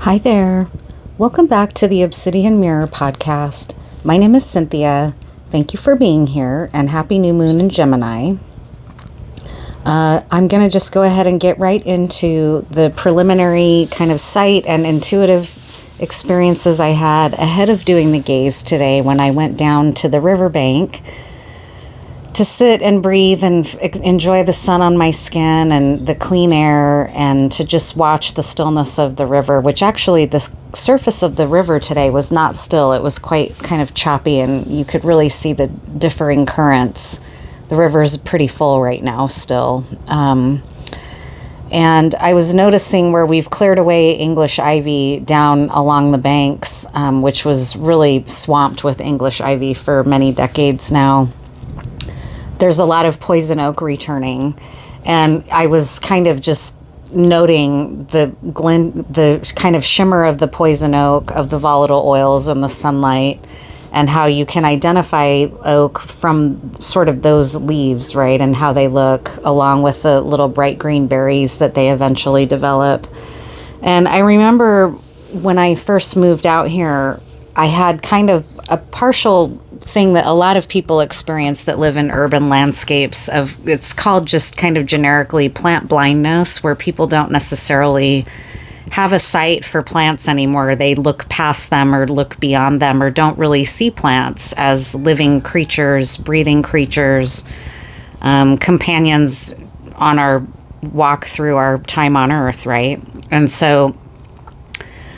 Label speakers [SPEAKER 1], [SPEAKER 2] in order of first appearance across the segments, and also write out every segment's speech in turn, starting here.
[SPEAKER 1] Hi there. Welcome back to the Obsidian Mirror Podcast. My name is Cynthia. Thank you for being here, and happy new moon in Gemini. I'm going to just go ahead and get right into the preliminary kind of sight and intuitive experiences I had ahead of doing the gaze today when I went down to the riverbank to sit and breathe and enjoy the sun on my skin and the clean air, and to just watch the stillness of the river, which actually the surface of the river today was not still. It was quite kind of choppy, and you could really see the differing currents. The river is pretty full right now still. And I was noticing where we've cleared away English ivy down along the banks, which was really swamped with English ivy for many decades now. There's a lot of poison oak returning, and I was kind of just noting the kind of shimmer of the poison oak, of the volatile oils and the sunlight, and how you can identify oak from sort of those leaves, right, and how they look, along with the little bright green berries that they eventually develop. And I remember when I first moved out here, I had kind of a partial thing that a lot of people experience that live in urban landscapes of, it's called just kind of generically plant blindness, where people don't necessarily have a sight for plants anymore. They look past them or look beyond them, or don't really see plants as living creatures, breathing creatures, companions on our walk through our time on Earth, right? And so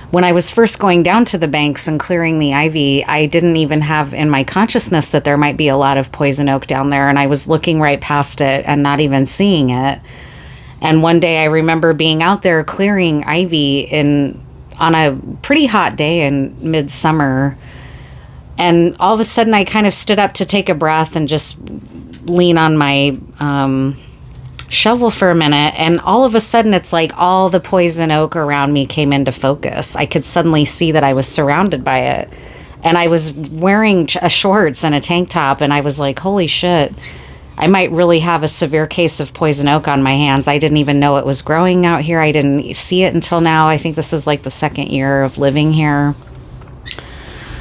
[SPEAKER 1] when I was first going down to the banks and clearing the ivy, I didn't even have in my consciousness that there might be a lot of poison oak down there, and I was looking right past it and not even seeing it. And one day I remember being out there clearing ivy on a pretty hot day in midsummer, and all of a sudden I kind of stood up to take a breath and just lean on my shovel for a minute, and all of a sudden it's like all the poison oak around me came into focus. I could suddenly see that I was surrounded by it, and I was wearing a shorts and a tank top, and I was like, holy shit, I might really have a severe case of poison oak on my hands. I didn't even know it was growing out here. I didn't see it until now. I think this was like the second year of living here.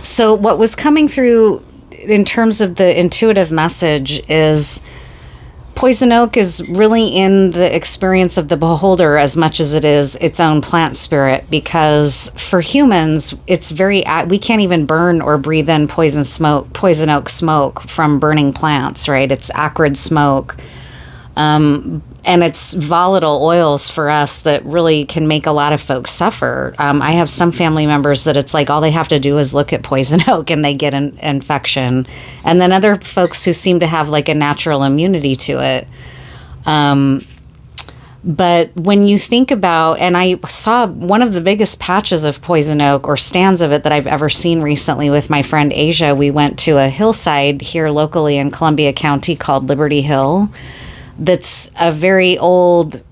[SPEAKER 1] So what was coming through in terms of the intuitive message is poison oak is really in the experience of the beholder as much as it is its own plant spirit, because for humans, it's we can't even burn or breathe in poison oak smoke from burning plants, right? It's acrid smoke. And it's volatile oils for us that really can make a lot of folks suffer. I have some family members that it's like all they have to do is look at poison oak and they get an infection. And then other folks who seem to have like a natural immunity to it. But when you think about, and I saw one of the biggest patches of poison oak or stands of it that I've ever seen recently with my friend Asia. We went to a hillside here locally in Columbia County called Liberty Hill. That's a very old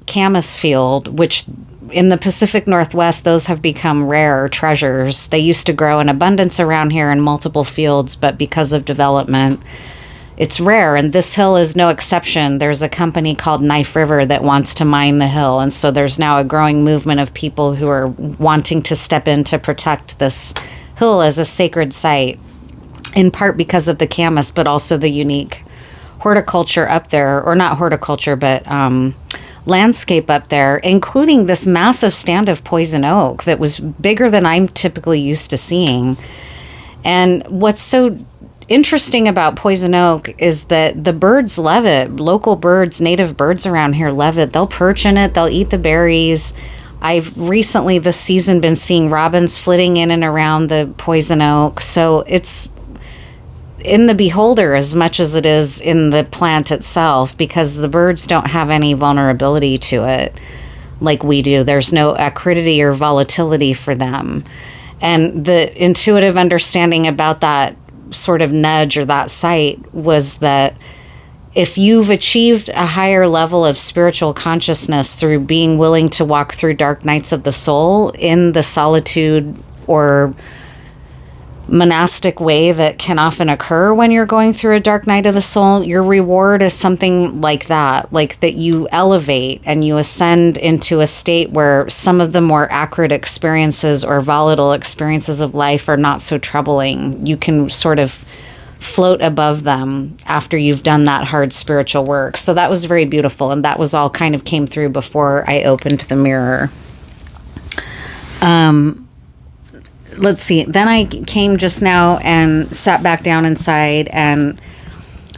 [SPEAKER 1] camas field, which in the Pacific Northwest, those have become rare treasures. They used to grow in abundance around here in multiple fields, but because of development, it's rare. And this hill is no exception. There's a company called Knife River that wants to mine the hill. And so there's now a growing movement of people who are wanting to step in to protect this hill as a sacred site, in part because of the camas, but also the unique horticulture up there, or not horticulture, but landscape up there, including this massive stand of poison oak that was bigger than I'm typically used to seeing. And what's so interesting about poison oak is that the birds love it. Local birds, native birds around here love it. They'll perch in it. They'll eat the berries. I've recently this season been seeing robins flitting in and around the poison oak. So it's in the beholder as much as it is in the plant itself, because the birds don't have any vulnerability to it like we do. There's no acridity or volatility for them. And the intuitive understanding about that sort of nudge or that sight was that if you've achieved a higher level of spiritual consciousness through being willing to walk through dark nights of the soul in the solitude or monastic way that can often occur when you're going through a dark night of the soul, your reward is something like that, like that you elevate and you ascend into a state where some of the more acrid experiences or volatile experiences of life are not so troubling. You can sort of float above them after you've done that hard spiritual work. So that was very beautiful. And that was all kind of came through before I opened the mirror. Let's see. Then I came just now and sat back down inside and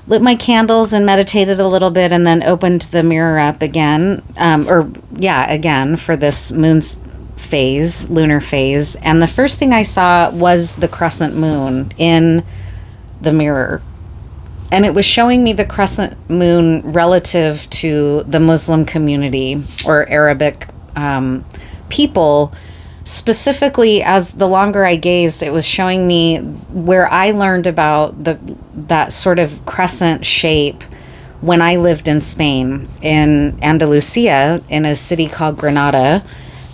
[SPEAKER 1] lit my candles and meditated a little bit, and then opened the mirror up again. Again for this lunar phase. And the first thing I saw was the crescent moon in the mirror. And it was showing me the crescent moon relative to the Muslim community or Arabic people. Specifically, as the longer I gazed, it was showing me where I learned about that sort of crescent shape when I lived in Spain, in Andalusia, in a city called Granada.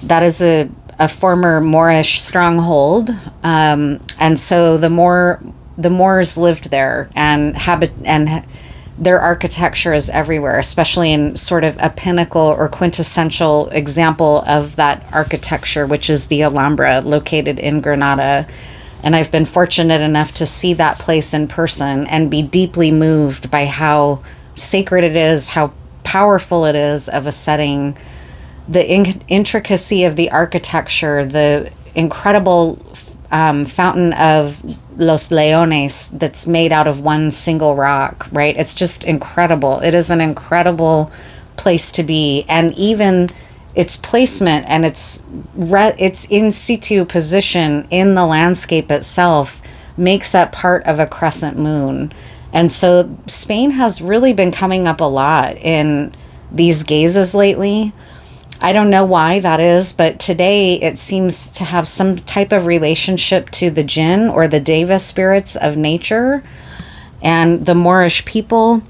[SPEAKER 1] That is a former Moorish stronghold, and so the Moors lived there, and their architecture is everywhere, especially in sort of a pinnacle or quintessential example of that architecture, which is the Alhambra, located in Granada. And I've been fortunate enough to see that place in person and be deeply moved by how sacred it is, how powerful it is of a setting, the intricacy of the architecture, the incredible fountain of Los Leones that's made out of one single rock, right? It's just incredible. It is an incredible place to be. And even its placement and its in situ position in the landscape itself makes up part of a crescent moon. And so Spain has really been coming up a lot in these gazes lately. I don't know why that is, but today it seems to have some type of relationship to the jinn or the devas spirits of nature and the Moorish people,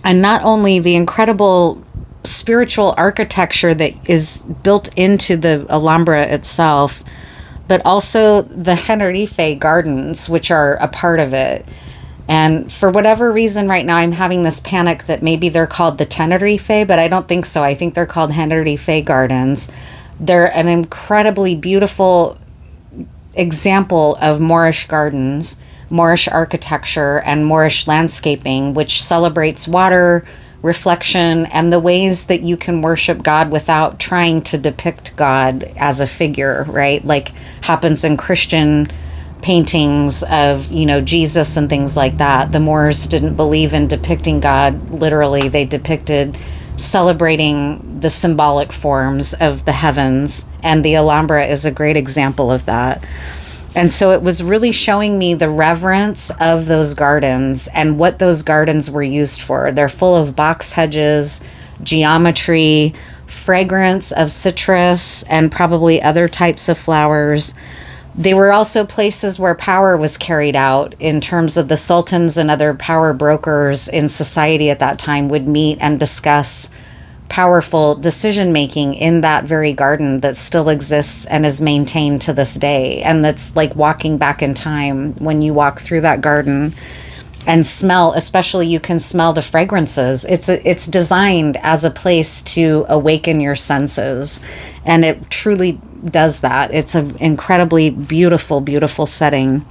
[SPEAKER 1] and not only the incredible spiritual architecture that is built into the Alhambra itself, but also the Tenerife gardens, which are a part of it. And for whatever reason right now, I'm having this panic that maybe they're called the Tenerife, but I don't think so. I think they're called Tenerife Gardens. They're an incredibly beautiful example of Moorish gardens, Moorish architecture, and Moorish landscaping, which celebrates water, reflection, and the ways that you can worship God without trying to depict God as a figure, right? Like happens in Christian paintings of, Jesus and things like that. The Moors didn't believe in depicting God literally. They depicted celebrating the symbolic forms of the heavens, and the Alhambra is a great example of that. And so it was really showing me the reverence of those gardens and what those gardens were used for. They're full of box hedges, geometry, fragrance of citrus, and probably other types of flowers. They were also places where power was carried out in terms of the sultans and other power brokers in society at that time would meet and discuss powerful decision making in that very garden that still exists and is maintained to this day. And that's like walking back in time when you walk through that garden and smell, especially you can smell the fragrances. It's designed as a place to awaken your senses, and it truly does that. It's an incredibly beautiful, beautiful setting.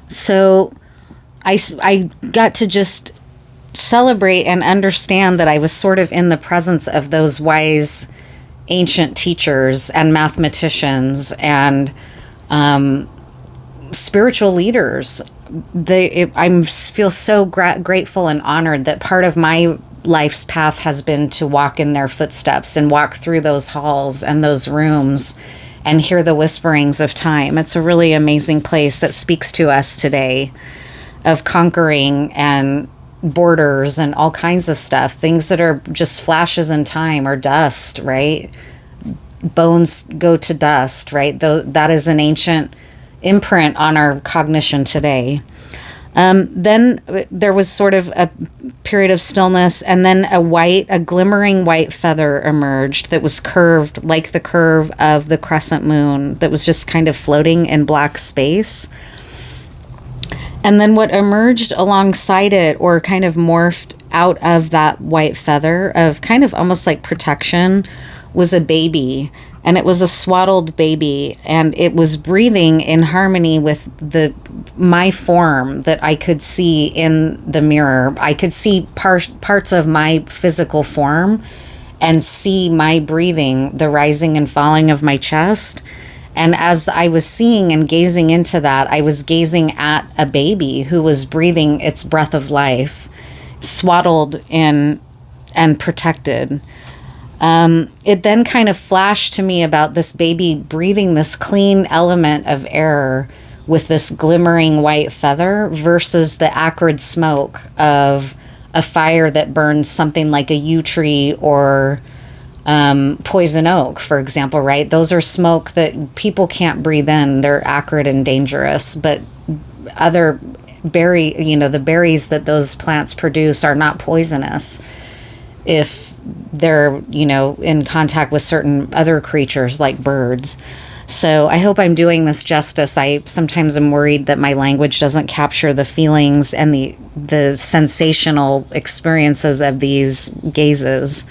[SPEAKER 1] So I got to just celebrate and understand that I was sort of in the presence of those wise ancient teachers and mathematicians and spiritual leaders. I feel so grateful and honored that part of my life's path has been to walk in their footsteps and walk through those halls and those rooms and hear the whisperings of time. It's a really amazing place that speaks to us today of conquering and borders and all kinds of stuff, things that are just flashes in time or dust, right? Bones go to dust, right? Though that is an ancient imprint on our cognition today. Then there was sort of a period of stillness, and then a glimmering white feather emerged that was curved like the curve of the crescent moon, that was just kind of floating in black space. And then what emerged alongside it, or kind of morphed out of that white feather of kind of almost like protection, was a baby. And it was a swaddled baby, and it was breathing in harmony with my form that I could see in the mirror. I could see parts of my physical form and see my breathing, the rising and falling of my chest. And as I was seeing and gazing into that, I was gazing at a baby who was breathing its breath of life, swaddled in and protected. It then kind of flashed to me about this baby breathing this clean element of air with this glimmering white feather versus the acrid smoke of a fire that burns something like a yew tree or poison oak, for example, right? Those are smoke that people can't breathe in. They're acrid and dangerous, but other the berries that those plants produce are not poisonous if they're, in contact with certain other creatures like birds. So I hope I'm doing this justice. I sometimes am worried that my language doesn't capture the feelings and the sensational experiences of these gazes.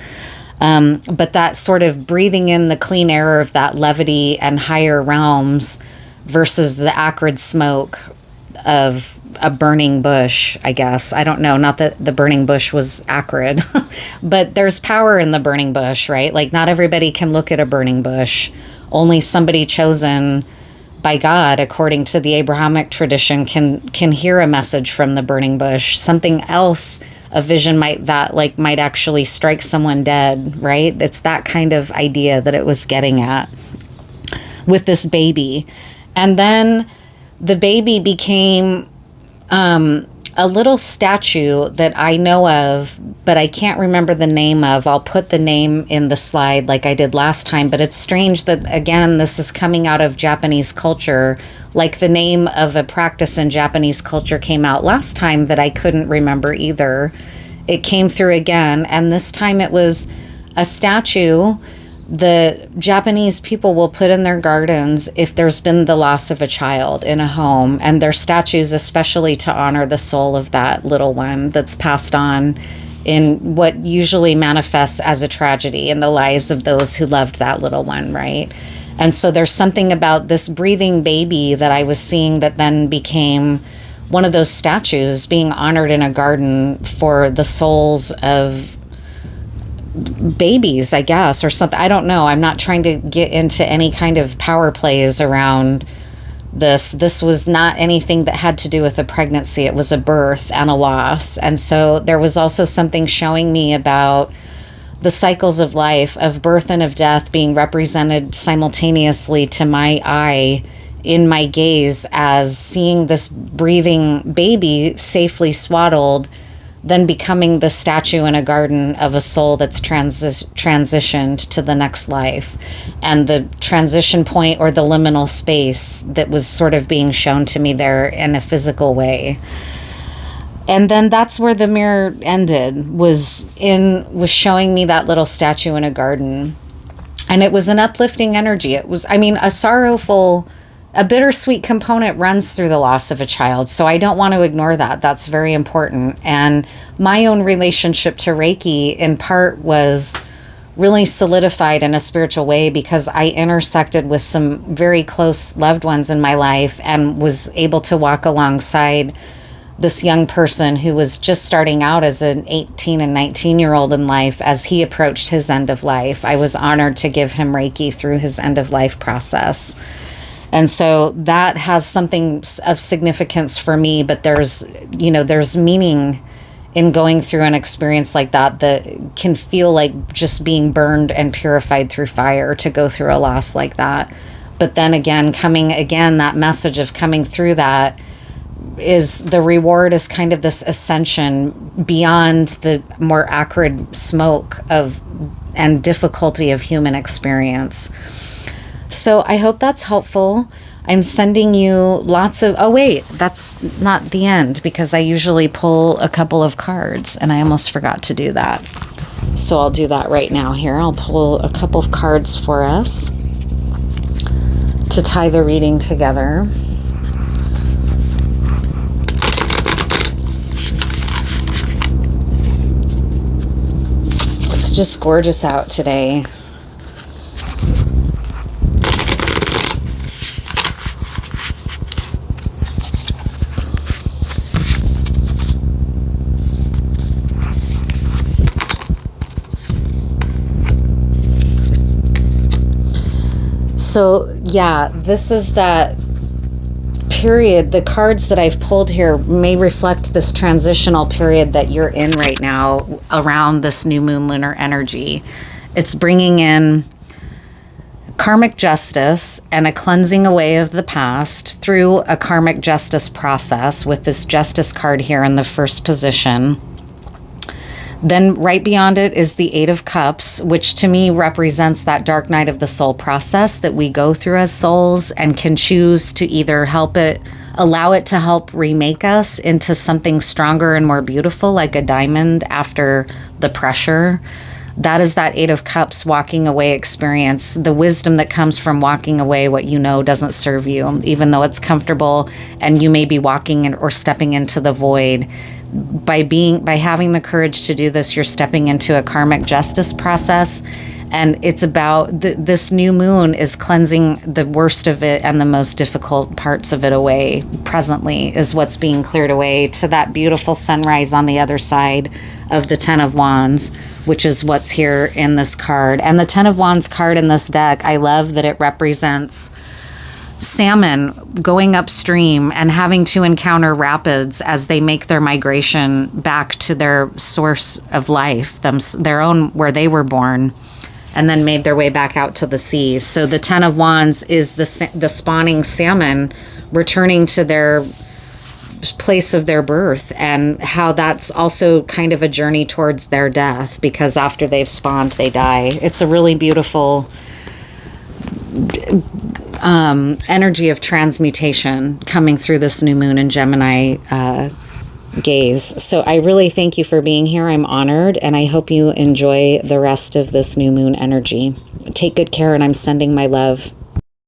[SPEAKER 1] But that sort of breathing in the clean air of that levity and higher realms versus the acrid smoke of a burning bush, I guess. I don't know. Not that the burning bush was acrid, but there's power in the burning bush, right? Like, not everybody can look at a burning bush. Only somebody chosen by God, according to the Abrahamic tradition, can hear a message from the burning bush. Something else, a vision might actually strike someone dead, right? It's that kind of idea that it was getting at with this baby. And then the baby became a little statue that I know of, but I can't remember the name of. I'll put the name in the slide like I did last time, but it's strange that, again, this is coming out of Japanese culture. Like the name of a practice in Japanese culture came out last time that I couldn't remember either. It came through again, and this time it was a statue the Japanese people will put in their gardens if there's been the loss of a child in a home, and their statues especially to honor the soul of that little one that's passed on in what usually manifests as a tragedy in the lives of those who loved that little one, right? And so there's something about this breathing baby that I was seeing that then became one of those statues being honored in a garden for the souls of babies, I guess, or something. I don't know. I'm not trying to get into any kind of power plays around this. This was not anything that had to do with a pregnancy. It was a birth and a loss. And so there was also something showing me about the cycles of life, of birth and of death, being represented simultaneously to my eye in my gaze as seeing this breathing baby safely swaddled, then becoming the statue in a garden of a soul that's transitioned to the next life, and the transition point or the liminal space that was sort of being shown to me there in a physical way. And then that's where the mirror ended, was showing me that little statue in a garden. And it was an uplifting energy. It was, a bittersweet component runs through the loss of a child. So I don't want to ignore that. That's very important. And my own relationship to Reiki in part was really solidified in a spiritual way because I intersected with some very close loved ones in my life and was able to walk alongside this young person who was just starting out as an 18 and 19-year-old in life as he approached his end of life. I was honored to give him Reiki through his end of life process. And so that has something of significance for me, but there's meaning in going through an experience like that can feel like just being burned and purified through fire to go through a loss like that. But then again, that message of coming through that is the reward is kind of this ascension beyond the more acrid smoke and difficulty of human experience. So I hope that's helpful. I'm sending you lots of... Oh, wait, that's not the end, because I usually pull a couple of cards, and I almost forgot to do that. So I'll do that right now here. I'll pull a couple of cards for us to tie the reading together. It's just gorgeous out today. So, yeah, this is that period. The cards that I've pulled here may reflect this transitional period that you're in right now around this new moon lunar energy. It's bringing in karmic justice and a cleansing away of the past through a karmic justice process with this justice card here in the first position. Then right beyond it is the Eight of Cups, which to me represents that dark night of the soul process that we go through as souls and can choose to either allow it to help remake us into something stronger and more beautiful, like a diamond after the pressure. That is that Eight of Cups walking away experience, the wisdom that comes from walking away what you know doesn't serve you, even though it's comfortable and you may be walking in or stepping into the void. By having the courage to do this, you're stepping into a karmic justice process, and it's about this new moon is cleansing the worst of it and the most difficult parts of it away. Presently is what's being cleared away to that beautiful sunrise on the other side of the Ten of Wands, which is what's here in this card. And the Ten of Wands card in this deck, I love that it represents salmon going upstream and having to encounter rapids as they make their migration back to their source of life, their own, where they were born, and then made their way back out to the sea. So the Ten of Wands is the spawning salmon returning to their place of their birth, and how that's also kind of a journey towards their death, because after they've spawned, they die. It's a really beautiful energy of transmutation coming through this new moon in Gemini gaze. So I really thank you for being here. I'm honored, and I hope you enjoy the rest of this new moon energy. Take good care, and I'm sending my love.